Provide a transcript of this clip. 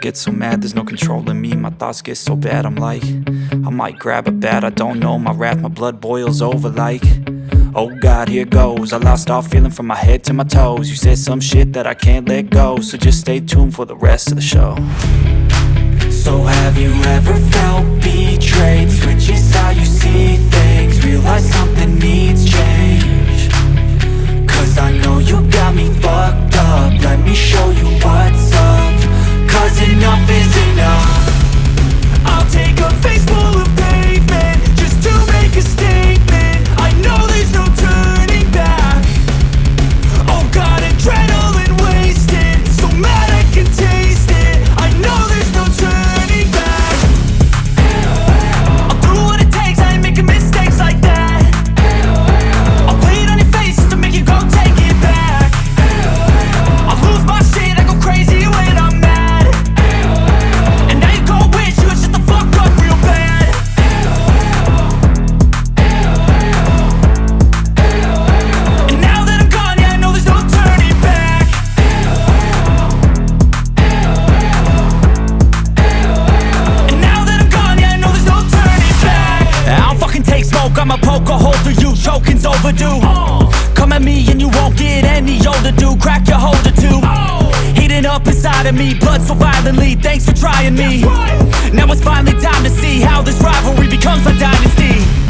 get so mad, there's no controlling me. My thoughts get so bad, I'm like, I might grab a bat, I don't know. My wrath, my blood boils over like, oh God, here goes. I lost all feeling from my head to my toes. You said some shit that I can't let go, so just stay tuned for the rest of the show. So have you ever felt betrayed? Switches how you see things, realize something needs change. Cause I know you got me fucked up, let me show you what's up. Cause enough is enough. I'll take a face full of pavement just to make a statement. I know there's no turning back. Oh God, adrenaline wasted, so mad I can taste it. I know there's no turning back. I'll do what it takes, I ain't making mistakes like that. I'll bleed on your face just to make you go take it back. I'll lose my shit, I go crazy when I'm mad. And now you go wish you would shut the fuck up real bad. And now that I'm gone, yeah, I know there's no turning back. And now that I'm gone, yeah, I know there's no turning back. I don't fucking take smoke, I'ma poke a hole through you, choking's overdue. Come at me and you won't get any older, dude. Crack your holder too. Heating up inside of me, blood so violently. Thanks for trying me. Now it's finally time to see how this rivalry becomes a dynasty.